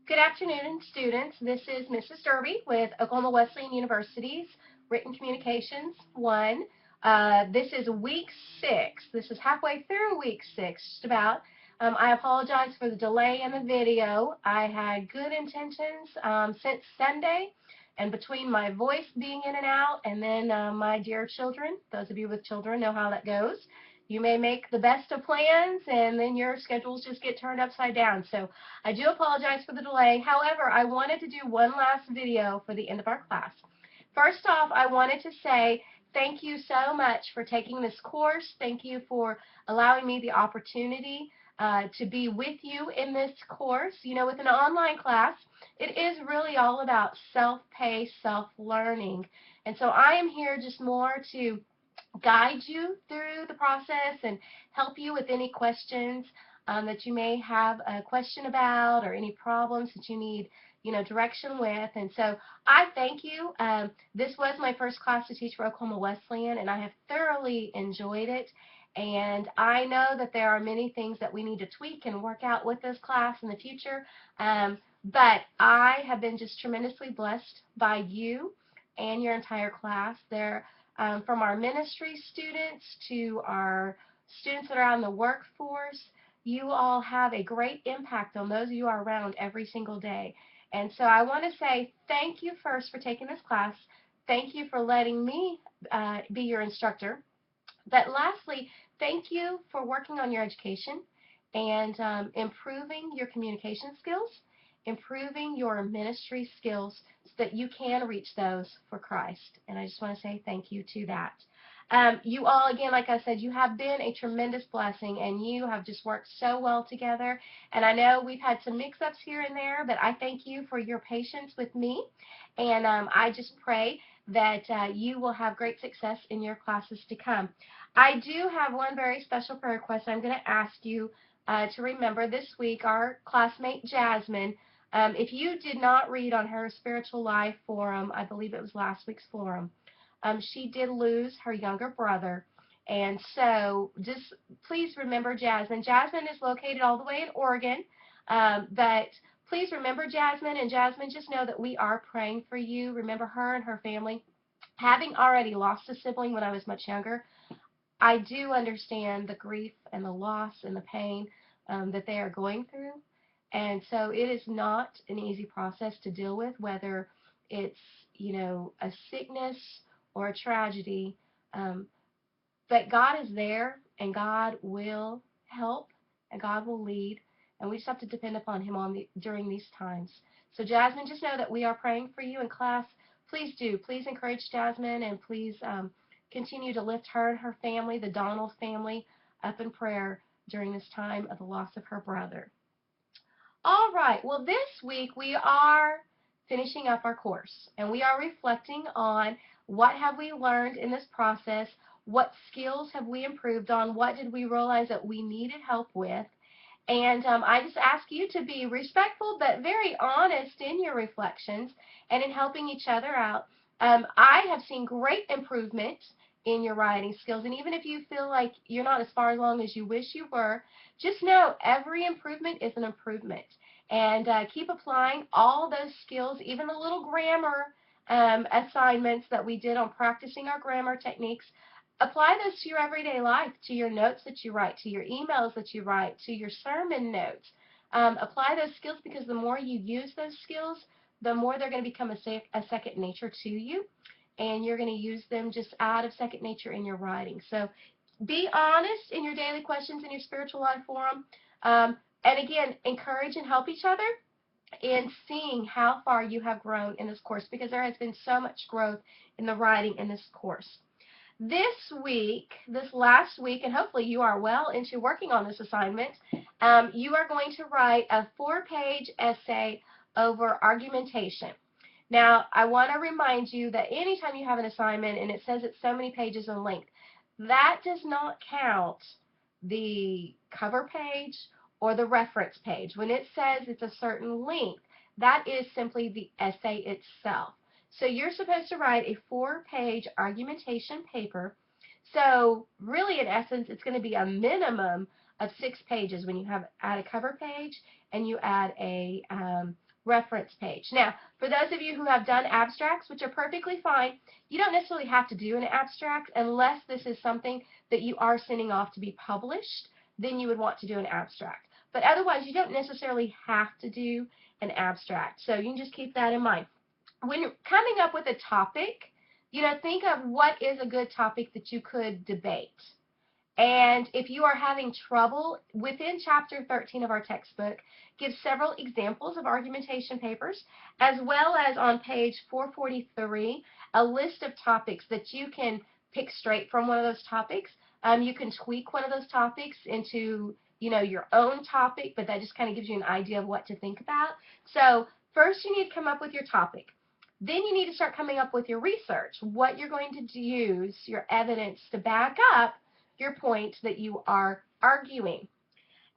Good afternoon, students. This is Mrs. Derby with Oklahoma Wesleyan University's Written Communications 1. This is week 6. This is halfway through week 6, just about. I apologize for the delay in the video. I had good intentions since Sunday, and between my voice being in and out and then my dear children, those of you with children know how that goes. You may make the best of plans, and then your schedules just get turned upside down. So I do apologize for the delay. However, I wanted to do one last video for the end of our class. First off, I wanted to say thank you so much for taking this course. Thank you for allowing me the opportunity to be with you in this course. You know, with an online class, it is really all about self-paced, self-learning. And so I am here just more to guide you through the process and help you with any questions that you may have a question about, or any problems that you need, direction with. And so I thank you. This was my first class to teach for Oklahoma Wesleyan, and I have thoroughly enjoyed it. And I know that there are many things that we need to tweak and work out with this class in the future. But I have been just tremendously blessed by you and your entire class. From our ministry students to our students that are out in the workforce, you all have a great impact on those you are around every single day. And so I want to say thank you first for taking this class. Thank you for letting me be your instructor. But lastly, thank you for working on your education and improving your communication skills, improving your ministry skills so that you can reach those for Christ. And I just want to say thank you to that. You all, again, like I said, you have been a tremendous blessing, and you have just worked so well together. And I know we've had some mix-ups here and there, but I thank you for your patience with me. And I just pray that you will have great success in your classes to come. I do have one very special prayer request I'm going to ask you to remember this week. Our classmate Jasmine, if you did not read on her Spiritual Life Forum, I believe it was last week's forum, she did lose her younger brother. And so just please remember Jasmine. Jasmine is located all the way in Oregon, but please remember Jasmine. And Jasmine, just know that we are praying for you. Remember her and her family. Having already lost a sibling when I was much younger, I do understand the grief and the loss and the pain that they are going through. And so it is not an easy process to deal with, whether it's, a sickness or a tragedy. But God is there, and God will help, and God will lead, and we just have to depend upon Him during these times. So Jasmine, just know that we are praying for you in class. Please do. Please encourage Jasmine, and please continue to lift her and her family, the Donald family, up in prayer during this time of the loss of her brother. All right. Well, this week we are finishing up our course, and we are reflecting on what have we learned in this process, what skills have we improved on, what did we realize that we needed help with. And I just ask you to be respectful but very honest in your reflections and in helping each other out. I have seen great improvement in your writing skills, and even if you feel like you're not as far along as you wish you were, just know every improvement is an improvement. And keep applying all those skills, even the little grammar assignments that we did on practicing our grammar techniques. Apply those to your everyday life, to your notes that you write, to your emails that you write, to your sermon notes. Apply those skills, because the more you use those skills, the more they're going to become a second nature to you, and you're going to use them just out of second nature in your writing. So be honest in your daily questions in your Spiritual Life Forum. And again, encourage and help each other in seeing how far you have grown in this course, because there has been so much growth in the writing in this course. This last week, and hopefully you are well into working on this assignment, you are going to write a 4-page essay over argumentation. Now, I want to remind you that anytime you have an assignment and it says it's so many pages in length, that does not count the cover page or the reference page. When it says it's a certain length, that is simply the essay itself. So you're supposed to write a 4-page argumentation paper. So really, in essence, it's going to be a minimum of 6 pages when you add a cover page and you add a reference page. Now, for those of you who have done abstracts, which are perfectly fine, you don't necessarily have to do an abstract unless this is something that you are sending off to be published. Then you would want to do an abstract. But otherwise, you don't necessarily have to do an abstract. So you can just keep that in mind. When you're coming up with a topic, think of what is a good topic that you could debate. And if you are having trouble, within chapter 13 of our textbook, give several examples of argumentation papers, as well as on page 443, a list of topics that you can pick straight from one of those topics. You can tweak one of those topics into, your own topic, but that just kind of gives you an idea of what to think about. So first you need to come up with your topic. Then you need to start coming up with your research, what you're going to use, your evidence to back up your point that you are arguing.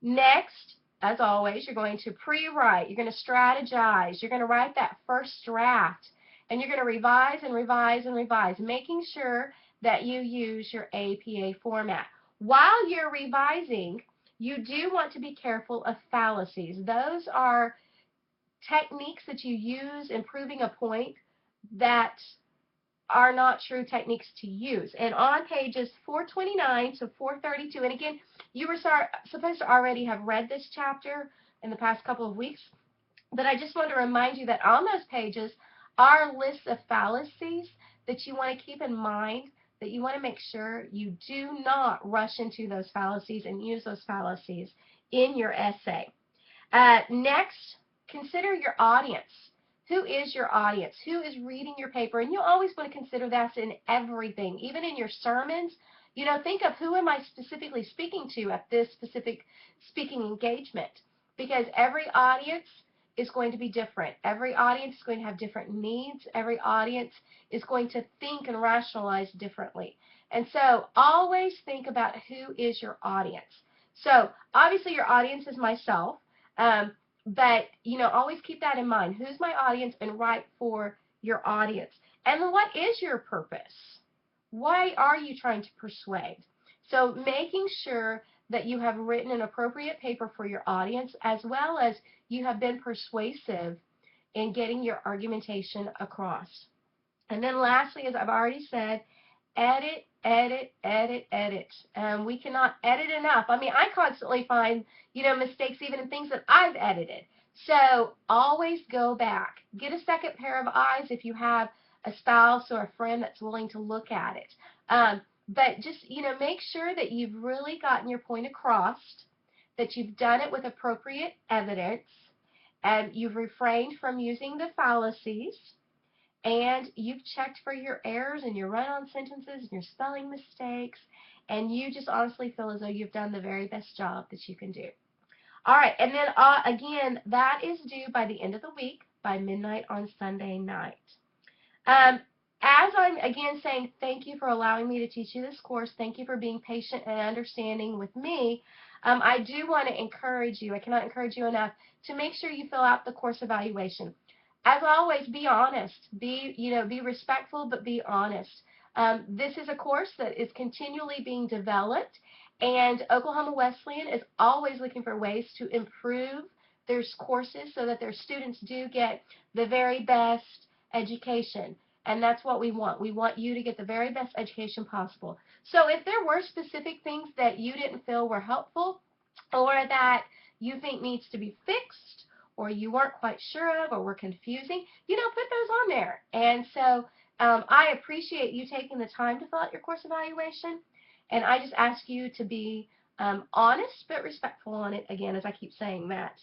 Next, as always, you're going to pre-write, you're going to strategize, you're going to write that first draft, and you're going to revise and revise and revise, making sure that you use your APA format. While you're revising, you do want to be careful of fallacies. Those are techniques that you use in proving a point that are not true techniques to use. And on pages 429 to 432, and again, you were supposed to already have read this chapter in the past couple of weeks, but I just want to remind you that on those pages are lists of fallacies that you want to keep in mind, that you want to make sure you do not rush into those fallacies and use those fallacies in your essay. Next, consider your audience. Who is your audience? Who is reading your paper? And you always want to consider that in everything, even in your sermons. Think of who am I specifically speaking to at this specific speaking engagement, because every audience is going to be different. Every audience is going to have different needs. Every audience is going to think and rationalize differently. And so always think about who is your audience. So obviously your audience is myself. But, always keep that in mind. Who's my audience, and write for your audience. And then what is your purpose? Why are you trying to persuade? So making sure that you have written an appropriate paper for your audience, as well as you have been persuasive in getting your argumentation across. And then lastly, as I've already said, edit, edit, edit, edit. We cannot edit enough. I mean, I constantly find, mistakes even in things that I've edited. So always go back. Get a second pair of eyes if you have a spouse or a friend that's willing to look at it. But just, make sure that you've really gotten your point across, that you've done it with appropriate evidence, and you've refrained from using the fallacies, and you've checked for your errors and your run-on sentences and your spelling mistakes, and you just honestly feel as though you've done the very best job that you can do. All right, and then again, that is due by the end of the week, by midnight on Sunday night. As I'm again saying thank you for allowing me to teach you this course, thank you for being patient and understanding with me, I do want to encourage you, I cannot encourage you enough, to make sure you fill out the course evaluation. As always, be honest. Be respectful, but be honest. This is a course that is continually being developed, and Oklahoma Wesleyan is always looking for ways to improve their courses so that their students do get the very best education. And that's what we want. We want you to get the very best education possible. So if there were specific things that you didn't feel were helpful, or that you think needs to be fixed, or you weren't quite sure of, or were confusing, put those on there. And so I appreciate you taking the time to fill out your course evaluation, and I just ask you to be honest but respectful on it, again, as I keep saying that.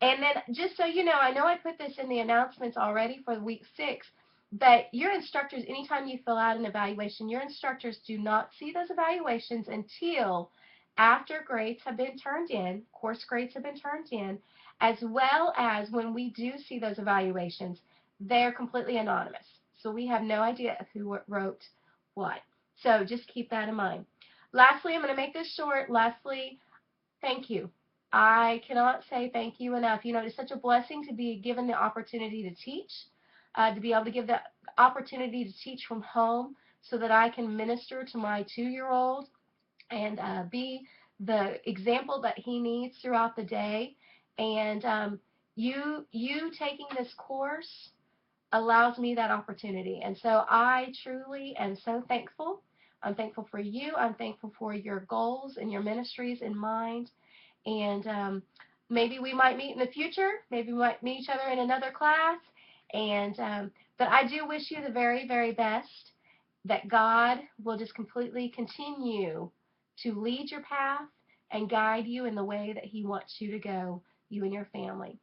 And then just so you know I put this in the announcements already for week 6, but your instructors, anytime you fill out an evaluation, your instructors do not see those evaluations until after grades have been turned in, course grades have been turned in, as well as when we do see those evaluations, they're completely anonymous. So we have no idea of who wrote what. So just keep that in mind. Lastly, I'm going to make this short. Lastly, thank you. I cannot say thank you enough. It's such a blessing to be given the opportunity to teach, to be able to give the opportunity to teach from home so that I can minister to my 2-year-old and be the example that he needs throughout the day. And, you taking this course allows me that opportunity. And so I truly am so thankful. I'm thankful for you. I'm thankful for your goals and your ministries in mind. And maybe we might meet in the future. Maybe we might meet each other in another class. And but I do wish you the very, very best, that God will just completely continue to lead your path and guide you in the way that He wants you to go, you and your family.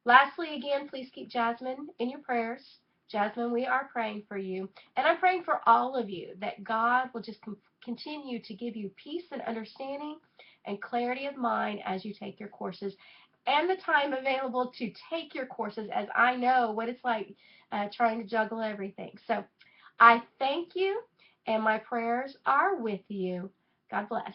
Lastly, again, please keep Jasmine in your prayers. Jasmine, we are praying for you. And I'm praying for all of you that God will just continue to give you peace and understanding and clarity of mind as you take your courses and the time available to take your courses, as I know what it's like trying to juggle everything. So I thank you, and my prayers are with you. God bless.